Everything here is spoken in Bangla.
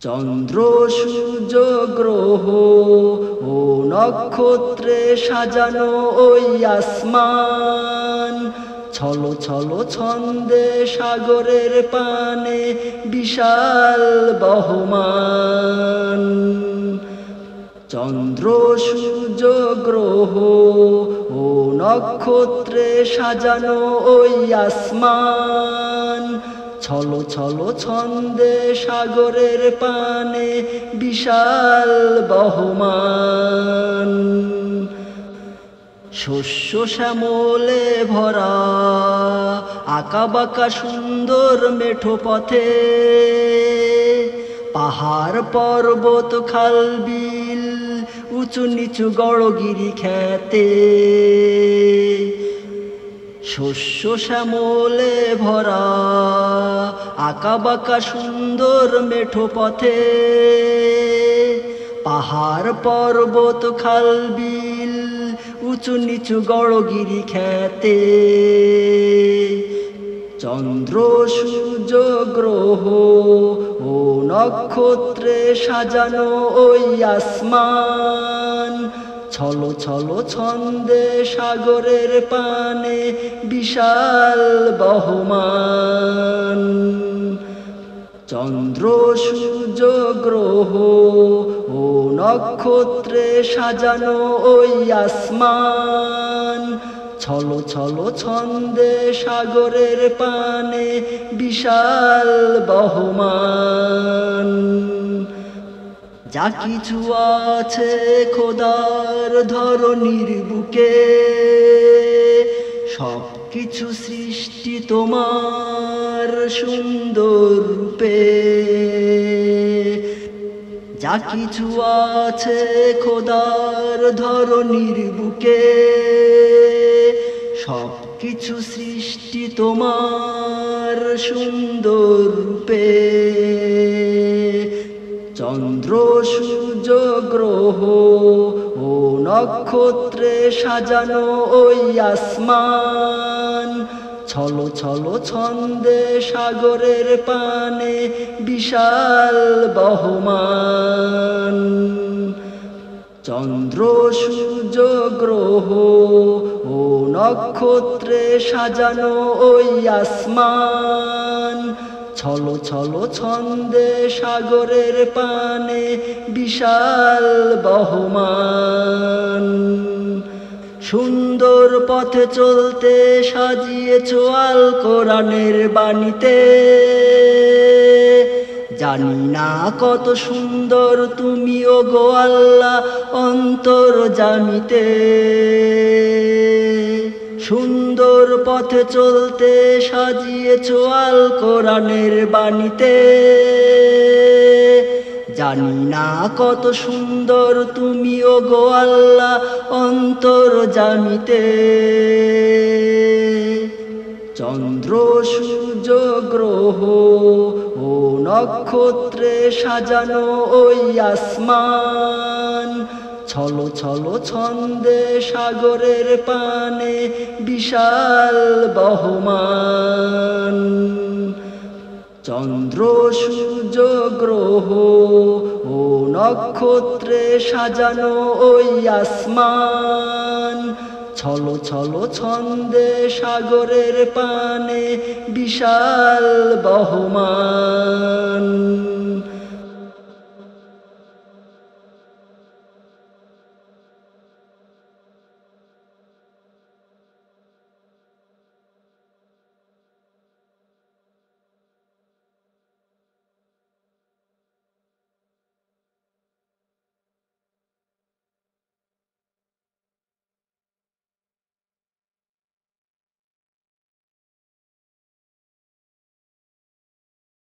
চন্দ্র সূর্য গ্রহ ও নক্ষত্রে সাজানো ওই আসমান, ছলো ছলো ছন্দে সাগরের পানে বিশাল বহমান। চন্দ্র সূর্য গ্রহ ও নক্ষত্রে সাজানো ওই আসমান, ছলো ছলো ছন্দে সাগরের পানে বিশাল বহমান। শস্য শ্যামলে ভরা আঁকাবাঁকা সুন্দর মেঠো পথে, পাহাড় পর্বত খাল বিল উঁচু নিচু গড়গিরি খ্যাতে। শস্য শ্যামলে ভরা আঁকাবাঁকা সুন্দর মেঠো পথে, পাহাড় পর্বত খাল বিল উঁচু নিচু গড়গিরি খ্যাতে। চন্দ্র সূর্য গ্রহ ও নক্ষত্রে সাজানো ওই আসমান, ছলো ছলো ছন্দে সাগরের পানে বিশাল বহমান। চন্দ্র সূর্য গ্রহ ও নক্ষত্রে সাজানো ওই আসমান, ছলো ছলো ছন্দে সাগরের পানে বিশাল বহমান। যা কিছু আছে খোদার ধরনীর বুকে, সব কিছু সৃষ্টি তোমার সুন্দর রূপে। যা কিছু আছে খোদার ধরনীর বুকে, সব কিছু সৃষ্টি তোমার সুন্দর রূপে। চন্দ্র সূর্য গ্রহ ও নক্ষত্রে সাজানো ওই আসমান, ছলো ছলো ছন্দে সাগরের পানে বিশাল বহমান। চন্দ্র সূর্য গ্রহ ও নক্ষত্রে সাজানো ওই আসমান, ছলো ছলো ছন্দে সাগরের পানে বিশাল বহমান। সুন্দর পথে চলতে সাজিয়েছ আল কোরআনের বাণীতে, জানি না কত সুন্দর তুমি ওগো আল্লাহ অন্তর্যামীতে। সুন্দর পথে চলতে সাজিয়েছ আল কোরআনের বাণীতে, জানি না কত সুন্দর তুমি ওগো আল্লাহ অন্তর্যামীতে। চন্দ্র সূর্য গ্রহ ও নক্ষত্রে সাজানো ওই আসমান, ছলো ছলো ছন্দে সাগরের পানে বিশাল বহমান। চন্দ্র সূর্য গ্রহ ও নক্ষত্রে সাজানো ওই আসমান, ছলো ছলো ছন্দে সাগরের পানে বিশাল বহমান।